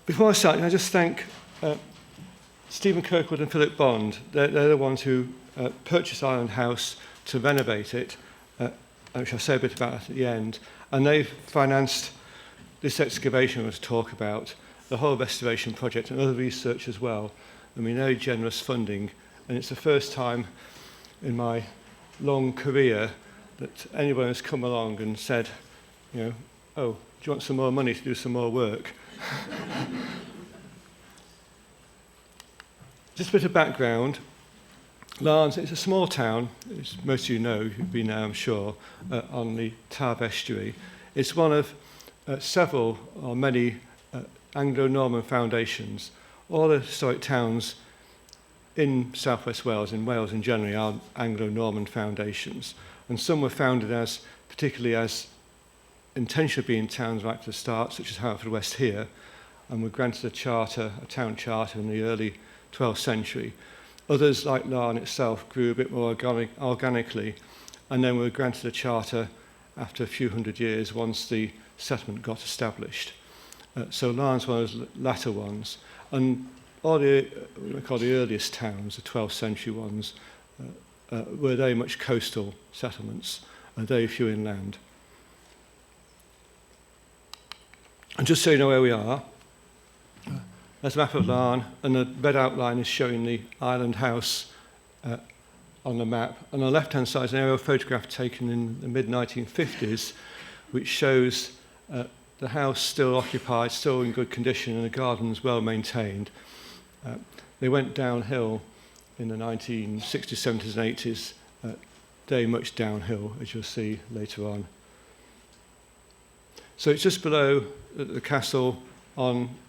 Before I start, can I just thank Stephen Kirkwood and Philip Bond. They're the ones who purchased Island House to renovate it, which I'll say a bit about at the end. And they've financed this excavation I was talk about, the whole restoration project and other research as well. I mean, very generous funding. And it's the first time in my long career that anyone has come along and said, you know, oh, do you want some more money to do some more work? Just a bit of background. Laugharne, it's a small town, as most of you know, you've been there, I'm sure, on the Taf estuary. It's one of several or many Anglo-Norman foundations. All the historic towns in southwest Wales, in Wales in general, are Anglo-Norman foundations. And some were founded as, particularly as intentionally being towns right at the start, such as Haverfordwest here, and were granted a charter, a town charter in the early 12th century. Others, like Laugharne itself, grew a bit more organically, and then were granted a charter after a few hundred years once the settlement got established. So Laugharne's one of those latter ones. And all the, what we call the earliest towns, the 12th century ones, were very much coastal settlements, and very few inland. And just so you know where we are, there's a map of Laugharne, and the red outline is showing the island house on the map. And on the left-hand side is an aerial photograph taken in the mid-1950s, which shows the house still occupied, still in good condition, and the gardens well maintained. They went downhill in the 1960s, 70s, and 80s, very much downhill, as you'll see later on. So it's just below the castle,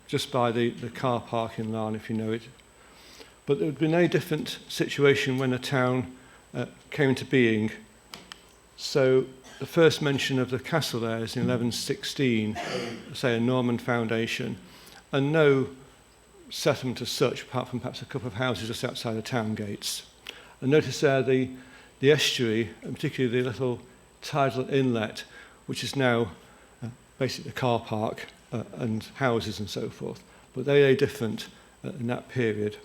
just by the car park in Laugharne, if you know it. But there would be no different situation when the town came into being. So the first mention of the castle there is in 1116, say a Norman foundation, and no settlement as such, apart from perhaps a couple of houses just outside the town gates. And notice there the estuary, and particularly the little tidal inlet, which is now basically the car park and houses and so forth. But they are different in that period.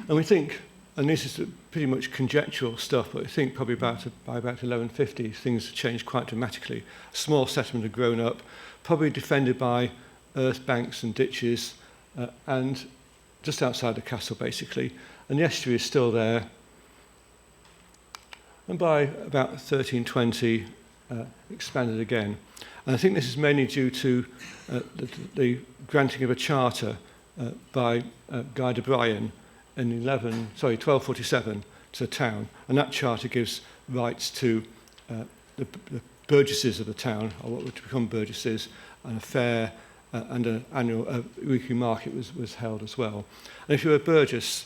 And we think, and this is pretty much conjectural stuff, but I think probably by about 1150, things have changed quite dramatically. A small settlement had grown up, probably defended by earth banks and ditches, and just outside the castle, basically. And the estuary is still there. And by about 1320, expanded again. And I think this is mainly due to the granting of a charter by Guy de Brian in 1247 to the town. And that charter gives rights to the burgesses of the town, or what would become burgesses, and a fair and an annual weekly market was held as well. And if you were a burgess,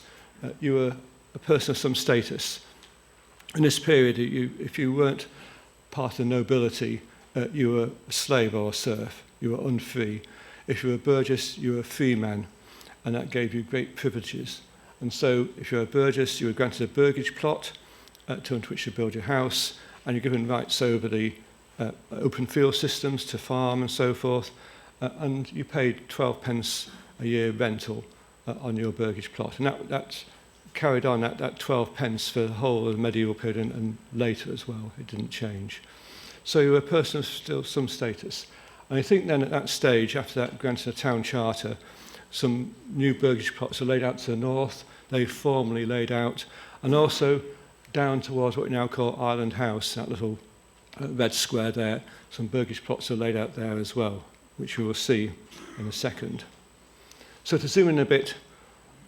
you were a person of some status. In this period, if you weren't part of the nobility, you were a slave or a serf. You were unfree. If you were a burgess, you were a free man, and that gave you great privileges. And so, if you were a burgess, you were granted a burgage plot to which to build your house, and you're given rights over the open field systems to farm and so forth, and you paid 12 pence a year rental on your burgage plot. And that carried on that 12 pence for the whole of the medieval period and later as well. It didn't change. So you were a person of still some status. And I think then at that stage, after that granted a town charter, some new burgage plots are laid out to the north. They formally laid out. And also down towards what we now call Island House, that little red square there, some burgage plots are laid out there as well, which we will see in a second. So to zoom in a bit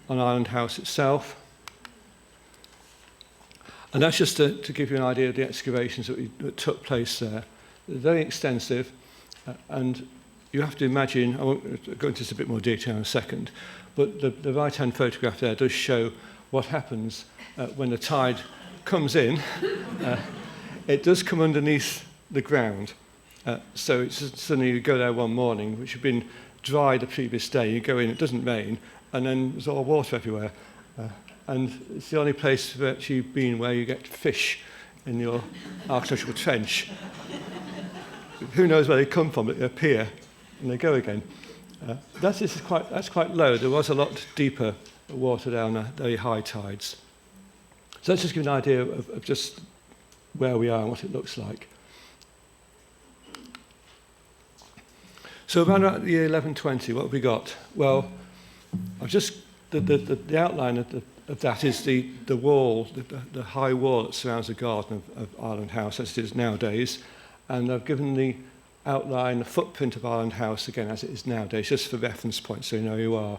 on Island House itself, and that's just to give you an idea of the excavations that took place there. They're very extensive, and you have to imagine, I won't go into this a bit more detail in a second, but the right-hand photograph there does show what happens when the tide comes in. It does come underneath the ground. So it's suddenly you go there one morning, which had been dry the previous day, you go in, it doesn't rain, and then there's all water everywhere. And it's the only place that you've been where you get fish in your archaeological trench. Who knows where they come from, but they appear. and they go again. That's quite low. There was a lot deeper water down at very high tides. So let's just give an idea of just where we are and what it looks like. So around about the year 1120, what have we got? Well, I've just the outline of that is the wall, the high wall that surrounds the garden of Island House as it is nowadays, and I've given the outline, the footprint of Island House again as it is nowadays, just for reference points so you know who you are.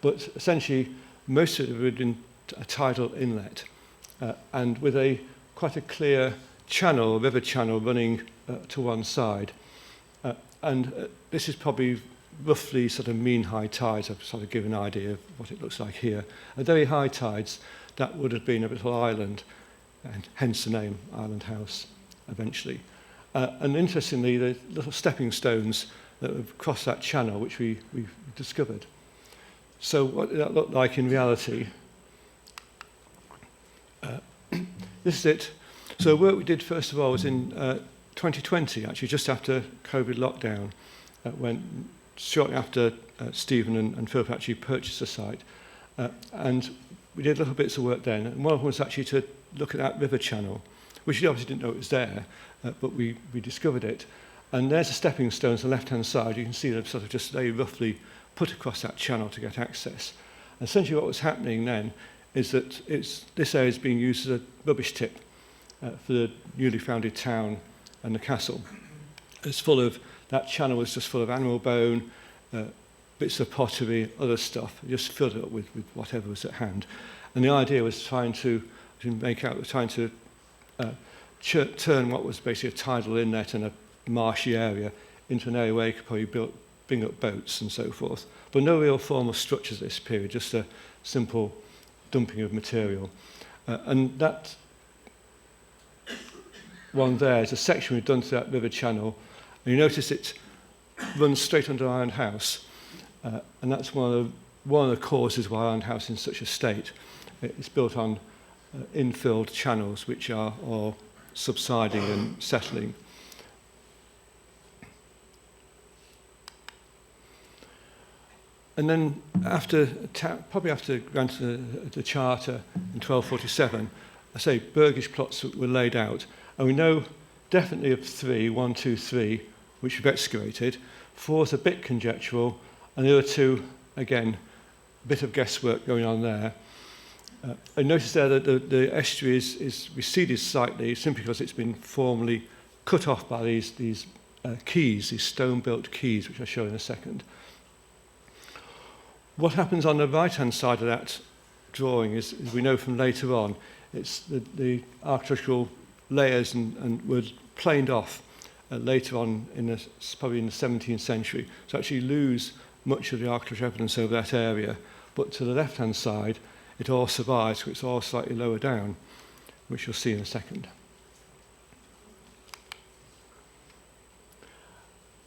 But essentially, most of it would be a tidal inlet, and with quite a clear channel, river channel running to one side. This is probably roughly sort of mean high tides. I've sort of given an idea of what it looks like here. At very high tides, that would have been a little island, and hence the name Island House eventually. And interestingly, the little stepping stones that have crossed that channel, which we've discovered. So what did that look like in reality? This is it. So the work we did first of all was in 2020, actually just after COVID lockdown, when shortly after Stephen and Philip actually purchased the site. And we did little bits of work then. And one of them was actually to look at that river channel, which we obviously didn't know it was there, but we discovered it. And there's the stepping stones on the left-hand side. You can see them sort of just very roughly put across that channel to get access. And essentially what was happening then is that this area is being used as a rubbish tip for the newly founded town and the castle. It's full of, that channel was just full of animal bone, bits of pottery, other stuff. Just filled it up with whatever was at hand. And the idea was trying to turn what was basically a tidal inlet and a marshy area into an area where you could probably bring up boats and so forth. But no real formal structures at this period, just a simple dumping of material. And that one there is a section we've done to that river channel. And you notice it runs straight under Island House. And that's one of the causes why Island House is in such a state. It's built on infilled channels which are subsiding and settling. And then probably after granting the charter in 1247, I say Burgish plots were laid out. And we know definitely of 3, 1, 2, 3, which we've excavated. 4 is a bit conjectural, and the other 2, again, a bit of guesswork going on there. I noticed there that the estuary is receded slightly simply because it's been formally cut off by these quays, these stone-built quays, which I'll show in a second. What happens on the right-hand side of that drawing is we know from later on, it's the architectural layers and were planed off later on, probably in the 17th century. So actually lose much of the architectural evidence over that area. But to the left-hand side, it all survives, so it's all slightly lower down, which you'll see in a second.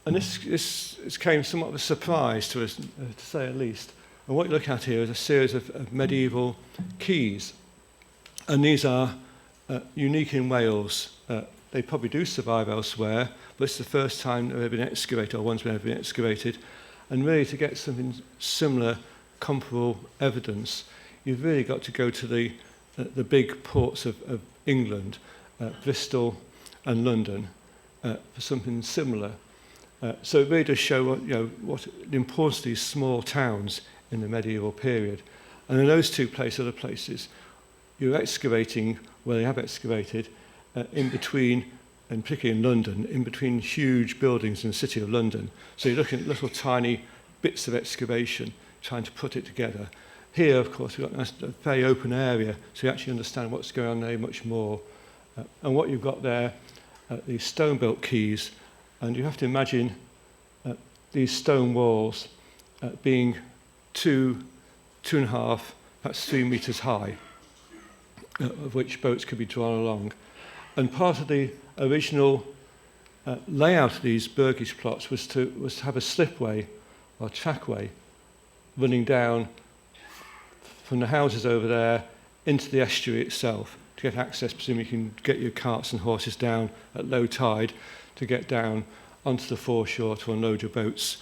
And this came somewhat of a surprise to us, to say the least. And what you look at here is a series of medieval quays. And these are unique in Wales. They probably do survive elsewhere, but it's the first time they've been excavated, or one's ever been excavated. And really, to get something similar, comparable evidence, you've really got to go to the big ports of England, Bristol and London, for something similar. So it really does show what the importance of these small towns in the medieval period. And in those two other places, you're excavating where they have excavated in between, and particularly in London, in between huge buildings in the city of London. So you're looking at little tiny bits of excavation, trying to put it together. Here, of course, we've got a very open area, so you actually understand what's going on there much more. And what you've got there, these stone-built quays, and you have to imagine these stone walls being 2.5, perhaps 3 meters high, of which boats could be drawn along. And part of the original layout of these Burgish plots was to have a slipway or trackway running down from the houses over there into the estuary itself to get access. Presumably you can get your carts and horses down at low tide to get down onto the foreshore to unload your boats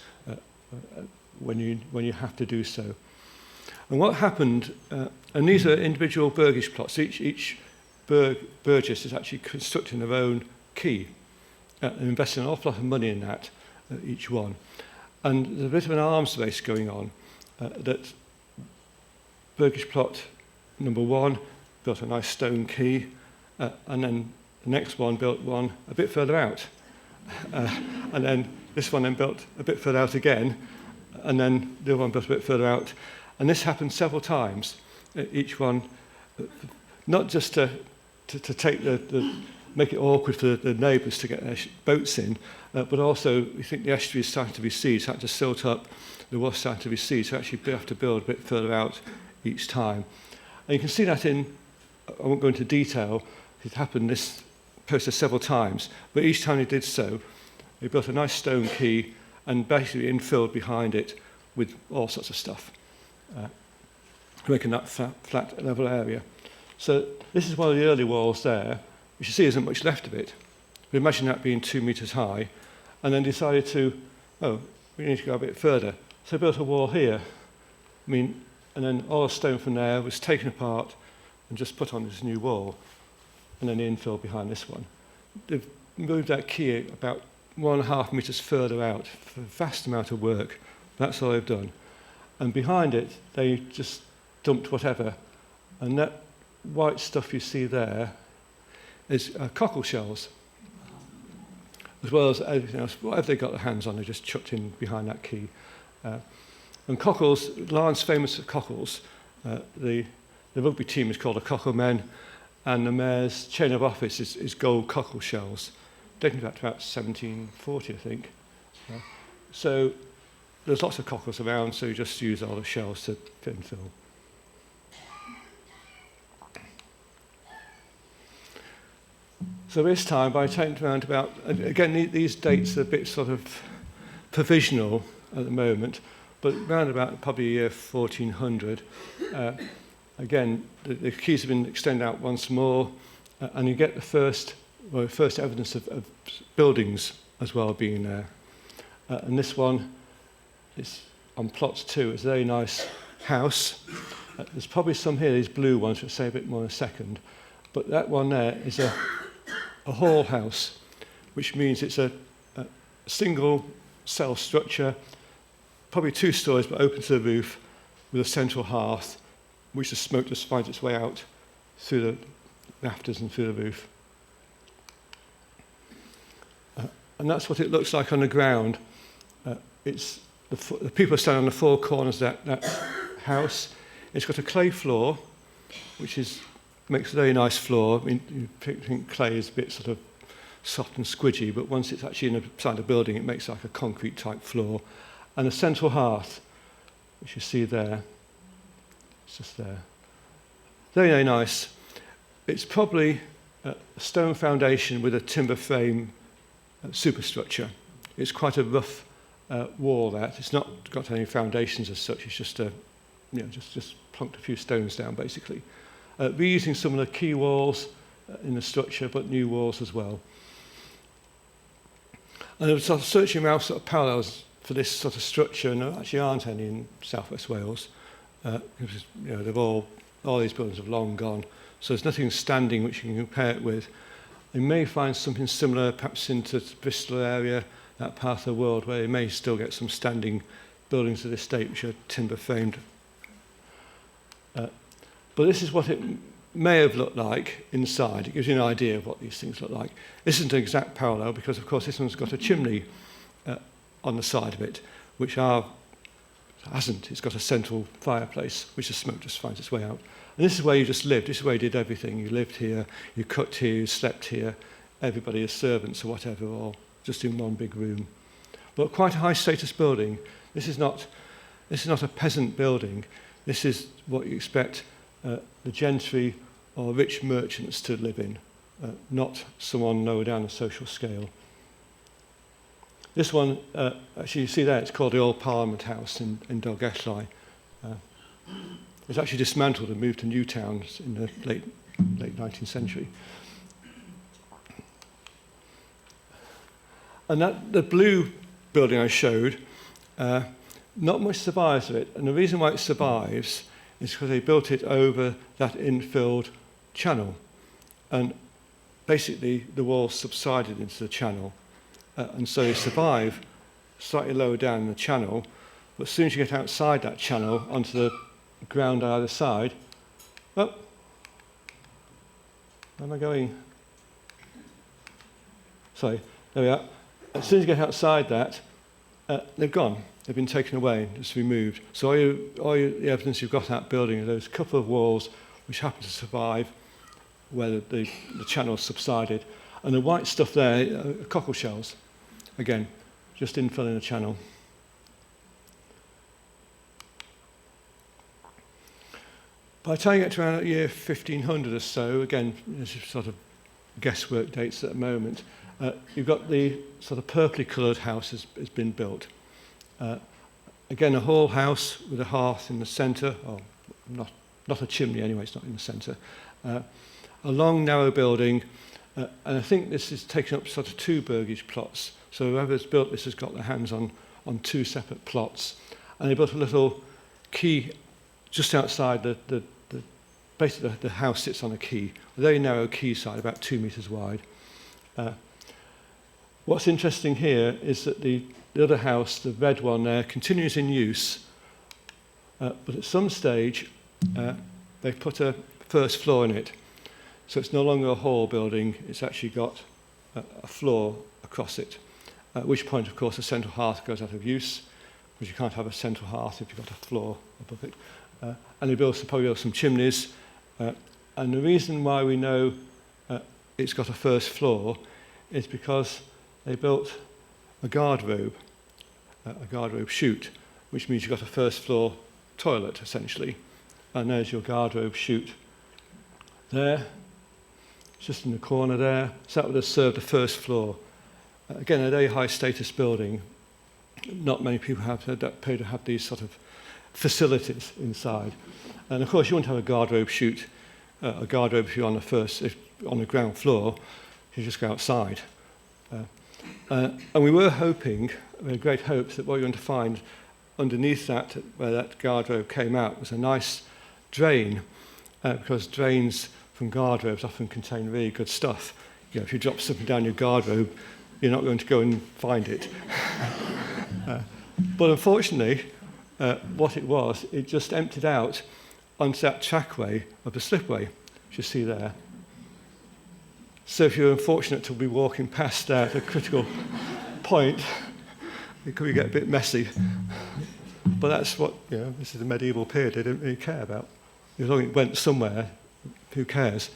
when you have to do so. And what happened, and these are individual burgage plots. Each burgess is actually constructing their own quay and investing an awful lot of money in that, each one. And there's a bit of an arms race going on that burgage plot number 1 built a nice stone quay, and then the next one built one a bit further out. And then this one then built a bit further out again, and then the other one built a bit further out. And this happened several times. Each one, not just to take make it awkward for the neighbours to get their boats in, but also we think the estuary is starting to recede, starting to silt up, the water's starting to recede, so actually we have to build a bit further out each time. And you can see that I won't go into detail, it happened this process several times, but each time he did so, he built a nice stone quay and basically infilled behind it with all sorts of stuff, making that flat level area. So this is one of the early walls there. You should see there isn't much left of it. We imagine that being 2 meters high, and then decided we need to go a bit further. So built a wall here. And then all the stone from there was taken apart and just put on this new wall, and then the infill behind this one. They've moved that quay about 1.5 meters further out for a vast amount of work. That's all they've done. And behind it, they just dumped whatever. And that white stuff you see there is cockle shells, as well as everything else. Whatever they got their hands on, they just chucked in behind that quay. And cockles, Laugharne's famous for cockles. The rugby team is called the Cockle Men, and the mayor's chain of office is gold cockle shells, dating back to about 1740, I think. So there's lots of cockles around, so you just use all the shells to infill. So this time, by taking around about, again, these dates are a bit sort of provisional at the moment, but around about probably year 1400, again, the quays have been extended out once more, and you get the first evidence of buildings as well being there. And this one is on plots 2. It's a very nice house. There's probably some here, these blue ones, which I'll say a bit more in a second. But that one there is a hall house, which means it's a single cell structure, probably 2 stories, but open to the roof, with a central hearth, which the smoke just finds its way out through the rafters and through the roof. And that's what it looks like on the ground. It's the people are standing on the 4 corners of that house. It's got a clay floor, which makes a very nice floor. You think clay is a bit sort of soft and squidgy, but once it's actually inside the building, it makes like a concrete type floor. And a central hearth, which you see there. It's just there. Very, very nice. It's probably a stone foundation with a timber frame superstructure. It's quite a rough wall, that. It's not got any foundations as such. It's just just plunked a few stones down, basically. Reusing some of the key walls in the structure, but new walls as well. And I was sort of searching around sort of parallels for this sort of structure, and there actually aren't any in South West Wales. Because, they've all these buildings have long gone, so there's nothing standing which you can compare it with. You may find something similar perhaps into the Bristol area, that part of the world, where you may still get some standing buildings of this state which are timber framed. But this is what it may have looked like inside. It gives you an idea of what these things look like. This isn't an exact parallel because, of course, this one's got a chimney on the side of it, which hasn't. It's got a central fireplace, which the smoke just finds its way out. And this is where you just lived. This is where you did everything. You lived here, you cooked here, you slept here. Everybody is servants or whatever, or just in one big room. But quite a high status building. This is not a peasant building. This is what you expect the gentry or rich merchants to live in, not someone lower down the social scale. This one, actually you see there, it's called the Old Parliament House in Dolgellau. It was actually dismantled and moved to Newtown in the late 19th century. And the blue building I showed, not much survives of it. And the reason why it survives is because they built it over that infilled channel. And basically, the walls subsided into the channel. And so they survive slightly lower down in the channel. But as soon as you get outside that channel onto the ground on either side, oh, where am I going? Sorry, there we are. As soon as you get outside that, they've gone. They've been taken away, just removed. So the evidence you've got of that building are those couple of walls which happen to survive where the channel subsided. And the white stuff there are cockle shells. Again, just infilling the channel. By the time you get to around year 1500 or so, again, this is sort of guesswork dates at the moment, you've got the sort of purpley coloured house has been built. Again, a hall house with a hearth in the centre, or not a chimney anyway, it's not in the centre. A long, narrow building, and I think this is taking up sort of 2 burgage plots. So whoever's built this has got their hands on 2 separate plots. And they built a little quay just outside basically the house sits on a quay, a very narrow quayside, about 2 metres wide. What's interesting here is that the other house, the red one there, continues in use, but at some stage they've put a first floor in it. So it's no longer a hall building, it's actually got a floor across it, at which point, of course, the central hearth goes out of use, because you can't have a central hearth if you've got a floor above it. And they probably built some chimneys. And the reason why we know it's got a first floor is because they built a guardrobe chute, which means you've got a first floor toilet, essentially. And there's your guardrobe chute there, just in the corner there. So that would have served the first floor. Again, a very high status building. Not many people have that pay to have these sort of facilities inside. And of course, you wouldn't have a guardrobe chute, if you're on the ground floor, you just go outside. And we were hoping, we had great hopes that what we were going to find underneath that, where that guardrobe came out, was a nice drain, because drains from guardrobes often contain really good stuff. You know, if you drop something down your guardrobe, you're not going to go and find it. But unfortunately, what it just emptied out onto that trackway of the slipway, which you see there. So if you're unfortunate to be walking past that at a critical point, it could get a bit messy. But that's what, this is the medieval period, they didn't really care about. As long as it went somewhere, who cares?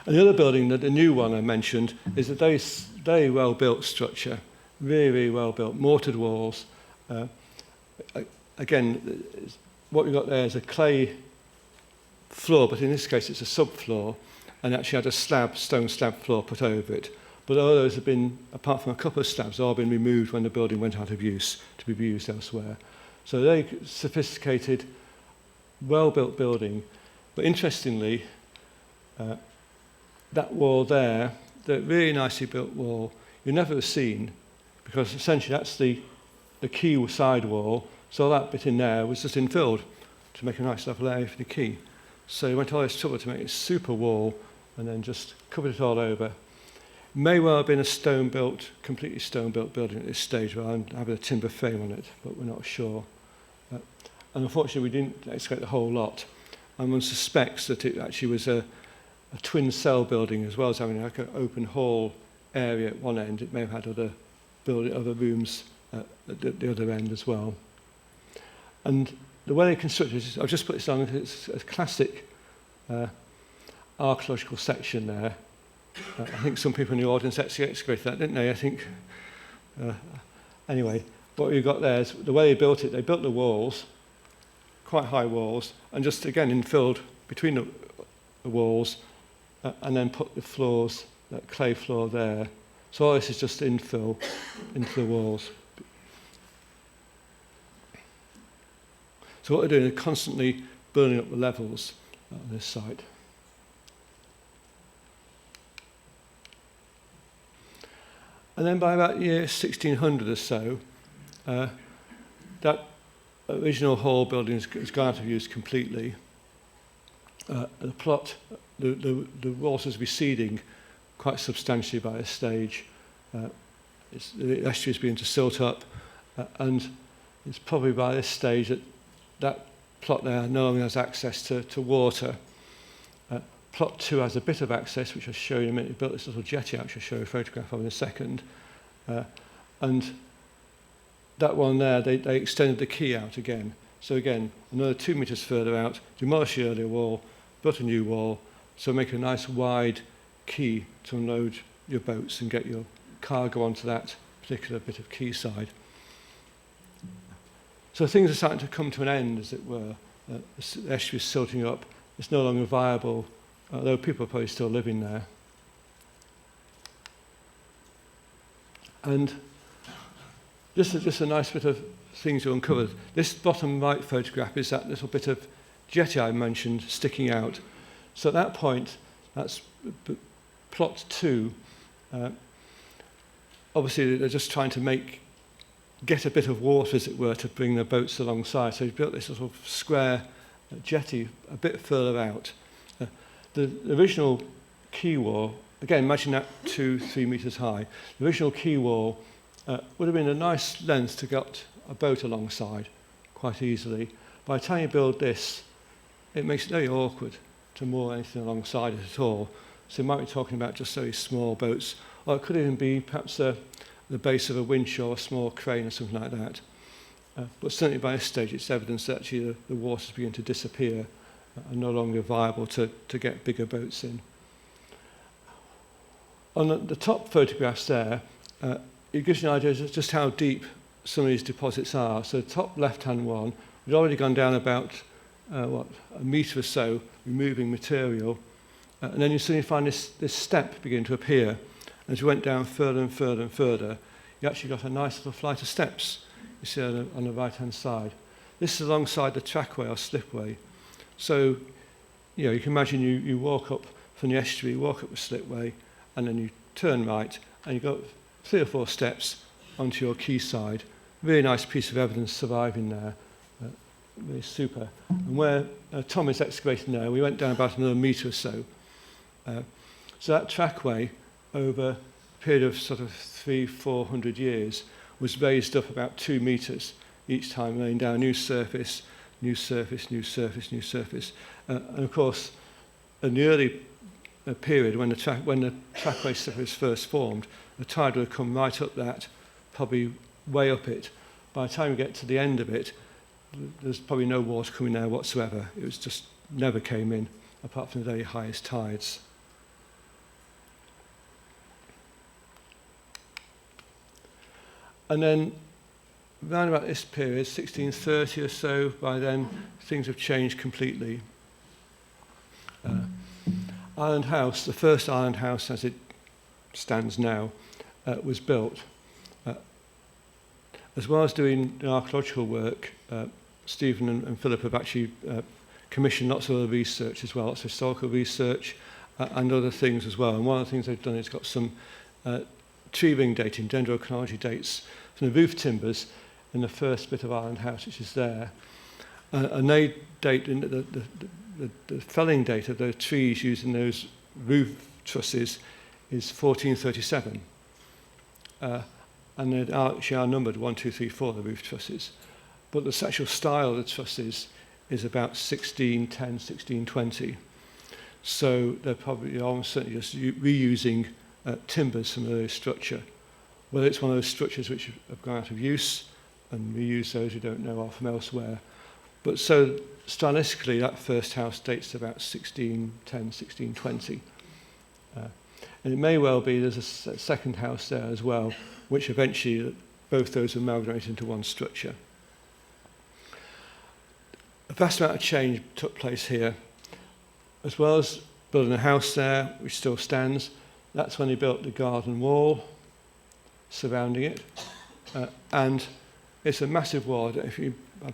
And the other building, the new one I mentioned, is a very, very well-built structure, really, really well-built, mortared walls. Again, what we've got there is a clay floor, but in this case it's a subfloor, and actually had a stone slab floor put over it. But all those have been, apart from a couple of slabs, all been removed when the building went out of use to be used elsewhere. So very sophisticated, well-built building. But interestingly, that wall there, the really nicely built wall, you never have seen, because essentially that's the quay side wall, so that bit in there was just infilled to make a nice level area for the quay. So he went all this trouble to make a super wall and then just covered it all over. May well have been a completely stone-built building at this stage, rather than having a timber frame on it, but we're not sure. And unfortunately, we didn't excavate the whole lot. And one suspects that it actually was a twin cell building, as well as having like an open hall area at one end. It may have had other rooms at the other end as well. And the way they constructed it, I've just put this on, it's a classic archaeological section there. I think some people in the audience actually excavated that, didn't they? I think. Anyway, what we've got there is the way they built it. They built the walls, quite high walls, and just again infilled between the walls, and then put the floors, that clay floor there. So all this is just infill into the walls. So what they're doing is constantly building up the levels on this site. And then by about year 1600 or so, that original hall building has gone out of use completely. The plot, the walls is receding quite substantially by this stage. The estuary is beginning to silt up, and it's probably by this stage that plot there no longer has access to water. Plot 2 has a bit of access, which I'll show you in a minute. We built this little jetty out, which I'll show you a photograph of in a second. And that one there, they extended the quay out again. So again, another 2 meters further out, demolish the earlier wall, built a new wall, so make a nice wide quay to unload your boats and get your cargo onto that particular bit of quayside. So things are starting to come to an end, as it were. The estuary is silting up. It's no longer viable, although people are probably still living there. And just a nice bit of things to uncover. This bottom right photograph is that little bit of jetty I mentioned sticking out. So at that point, that's plot 2. Obviously, they're just trying to get a bit of water, as it were, to bring their boats alongside. So they built this little square jetty a bit further out. The original quay wall, again, imagine that 2-3 meters high. The original quay wall would have been a nice length to get a boat alongside quite easily. By the time you build this, it makes it very awkward to moor anything alongside it at all. So you might be talking about just very small boats, or it could even be perhaps the base of a winch or a small crane or something like that. But certainly by this stage, it's evidence that actually the water's beginning to disappear and no longer viable to get bigger boats in. On the top photographs there, it gives you an idea of just how deep some of these deposits are. So the top left-hand one, we'd already gone down about, a metre or so, removing material. And then you suddenly find this step begin to appear. As you went down further and further and further, you actually got a nice little flight of steps you see on the right-hand side. This is alongside the trackway or slipway. So, you can imagine you walk up from the estuary, walk up the slipway, and then you turn right, and you've got 3 or 4 steps onto your quayside. Really nice piece of evidence surviving there. Really super. And where Tom is excavating there, we went down about another metre or so. So that trackway, over a period of sort of 300-400 years, was raised up about 2 meters each time, laying down new surface, new surface, new surface, new surface. And of course, in the early period, when the trackway surface first formed, the tide would have come right up that, probably way up it. By the time you get to the end of it, there's probably no water coming there whatsoever. It was just never came in, apart from the very highest tides. And then, around about this period, 1630 or so, by then, things have changed completely. Island House, the first Island House as it stands now, was built. As well as doing the archaeological work, Stephen and Philip have actually commissioned lots of other research as well, lots of historical research and other things as well. And one of the things they've done is got some tree ring dating, dendrochronology dates from the roof timbers in the first bit of Island House, which is there. And they date the felling date of the trees used in those roof trusses is 1437. And they actually are numbered 1, 2, 3, 4, the roof trusses. But the actual style of the trusses is about 1610, 1620. So they're probably almost certainly just reusing timbers from the structure. Whether it's one of those structures which have gone out of use and reuse those we don't know of from elsewhere. But so stylistically, that first house dates to about 1610, 1620. And it may well be there's a second house there as well, which eventually both those amalgamate into one structure. A vast amount of change took place here. As well as building a house there, which still stands, that's when they built the garden wall surrounding it. And it's a massive wall.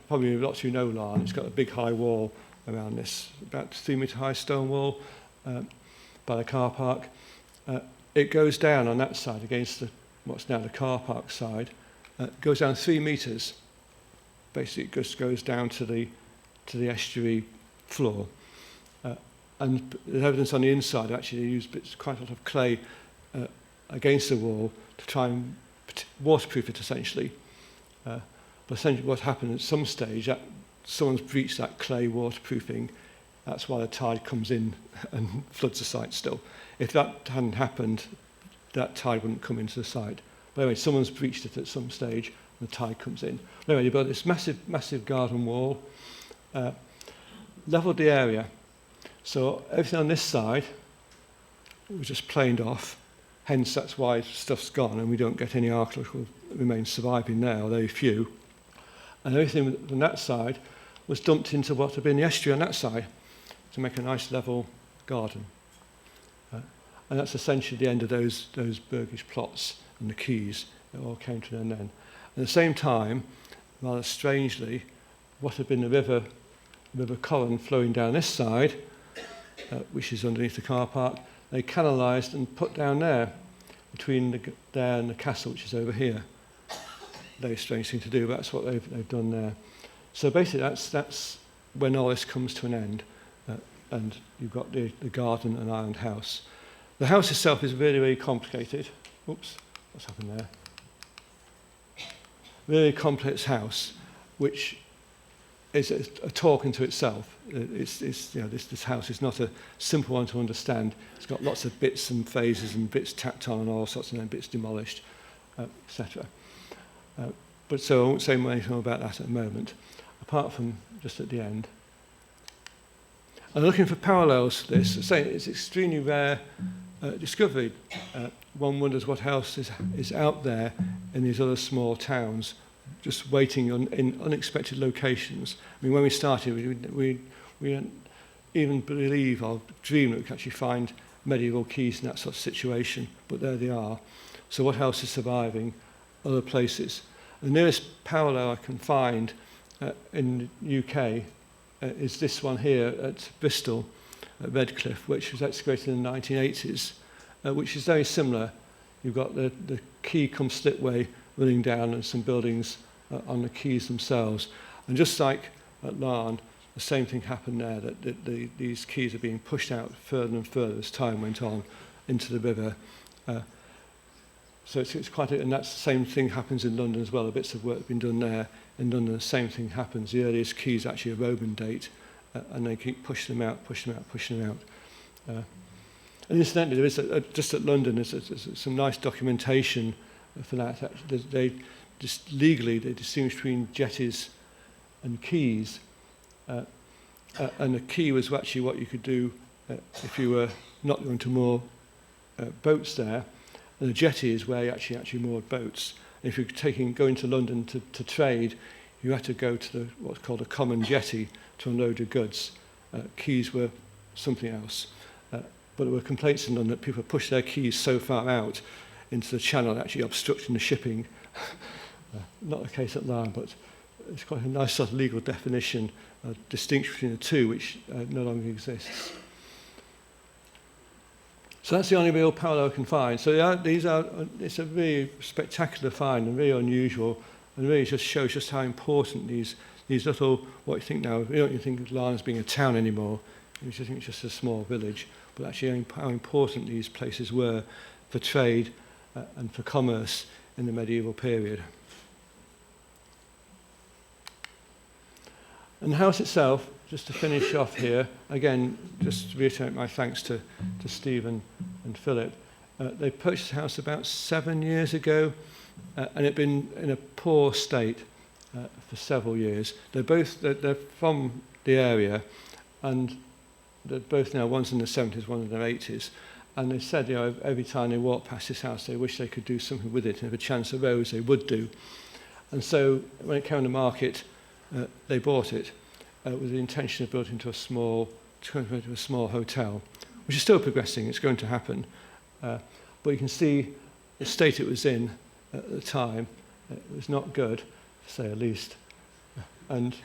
Probably lots of you know Laugharne. It's got a big high wall around this, about 3 metre high stone wall by the car park. It goes down on that side against what's now the car park side, goes down 3 metres. Basically, it just goes down to the estuary floor. And there's evidence on the inside, actually, they used quite a lot of clay against the wall to try and waterproof it, essentially. But essentially what happened at some stage, that someone's breached that clay waterproofing. That's why the tide comes in and floods the site still. If that hadn't happened, that tide wouldn't come into the site. But anyway, someone's breached it at some stage, and the tide comes in. But anyway, they built this massive garden wall, leveled the area. So everything on this side was just planed off. Hence, that's why stuff's gone, and we don't get any archaeological remains surviving now, very few. And everything on that side was dumped into what had been the estuary on that side to make a nice level garden. And that's essentially the end of those burgish plots and the quays. It all came to an end then. At the same time, rather strangely, what had been the river Colin flowing down this side, which is underneath the car park, they canalised and put down there, between there and the castle, which is over here. Very strange thing to do, but that's what they've done there. So basically, that's when all this comes to an end, and you've got the garden and ironed house. The house itself is really, really complicated. Oops, what's happened there? Really complex house, which is a talk into itself. This house is not a simple one to understand. It's got lots of bits and phases and bits tacked on and all sorts, and then bits demolished, etc. But so I won't say anything more about that at the moment, apart from just at the end. And looking for parallels to this, it's extremely rare discovery. One wonders what else is out there in these other small towns, just waiting in unexpected locations. I mean, when we started, we didn't even believe or dream that we could actually find medieval quays in that sort of situation, but there they are. So what else is surviving? Other places. The nearest parallel I can find in the UK is this one here at Bristol, at Redcliffe, which was excavated in the 1980s, which is very similar. You've got the quay cum slipway running down and some buildings on the quays themselves. And just like at Laugharne, the same thing happened there, that these quays are being pushed out further and further as time went on into the river. So it's quite, and that's the same thing happens in London as well. The bits of work have been done there. In London, the same thing happens. The earliest quays actually a Roman date, and they keep pushing them out. And incidentally, there is just at London, there's some nice documentation for that. They just legally they distinguish between jetties and quays, and a quay was actually what you could do if you were not going to moor boats there. And a jetty is where you actually moored boats. And if you're going to London to trade, you had to go to what's called a common jetty to unload your goods. Quays were something else. But there were complaints in London that people pushed their quays so far out into the channel, actually obstructing the shipping. Not the case at Laugharne, but it's quite a nice sort of legal definition, distinction between the two, which no longer exists. So that's the only real parallel I can find. So it's a really spectacular find and really unusual, and really just shows just how important these little, what you think now, we don't even think of Laugharne as being a town anymore. You just think it's just a small village, but actually how important these places were for trade and for commerce in the medieval period. And the house itself, just to finish off here, again, just to reiterate my thanks to Stephen and Philip. They purchased the house about 7 years ago, and it had been in a poor state for several years. They're from the area, and they're both now, one's in the 70s, one in their 80s. And they said, every time they walk past this house, they wish they could do something with it, and if a chance arose, they would do. And so when it came on the market, they bought it with the intention of building into a small hotel, which is still progressing. It's going to happen. But you can see the state it was in at the time. It was not good, to say the least. And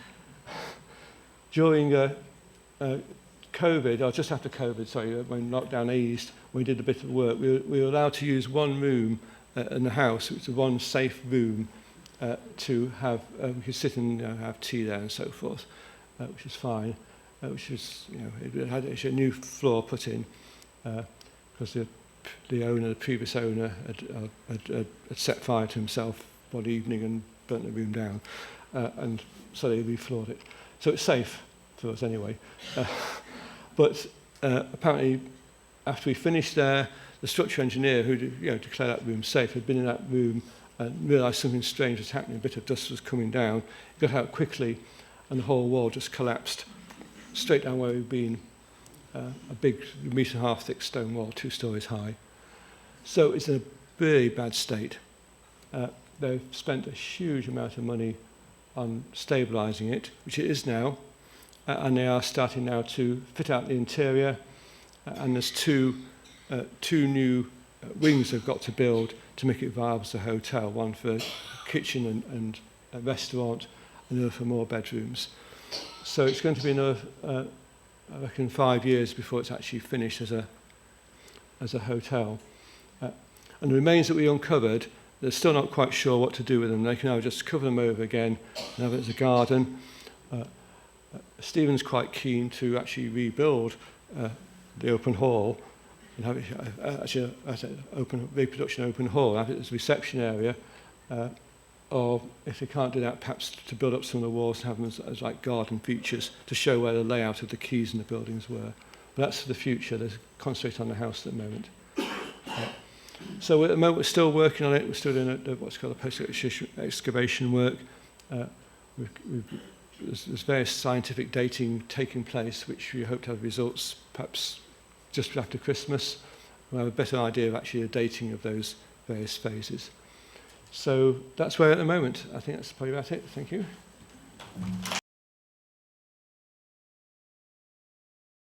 during COVID, or just after COVID, sorry, when lockdown eased, we did a bit of work. We were allowed to use one room in the house. It's the one safe room to have, we could sit and have tea there and so forth, which is fine. Which is, it had actually a new floor put in because the previous owner had set fire to himself one evening and burnt the room down, and so they refloored it. So it's safe for us anyway. But apparently, after we finished there, the structural engineer who declared that room safe had been in that room and realised something strange was happening. A bit of dust was coming down. He got out quickly, and the whole wall just collapsed straight down where we'd been. A big 1.5-metre thick stone wall, 2 stories high. So it's in a very bad state. They've spent a huge amount of money on stabilising it, which it is now, and they are starting now to fit out the interior, and there's two new wings they've got to build to make it viable as a hotel, one for a kitchen and a restaurant, and another for more bedrooms. So it's going to be another, I reckon, 5 years before it's actually finished as a hotel. And the remains that we uncovered, they're still not quite sure what to do with them. They can now just cover them over again and have it as a garden. Stephen's quite keen to actually rebuild the open hall and have it actually as an reproduction open hall, have it as a reception area, or if they can't do that, perhaps to build up some of the walls and have them as like garden features to show where the layout of the quays and the buildings were. But that's for the future. There's concentrate on the house at the moment. So at the moment we're still working on it. We're still doing what's called a post-excavation work. There's various scientific dating taking place, which we hope to have results perhaps just after Christmas. We'll have a better idea of actually the dating of those various phases. So that's where at the moment. I think that's probably about it. Thank you.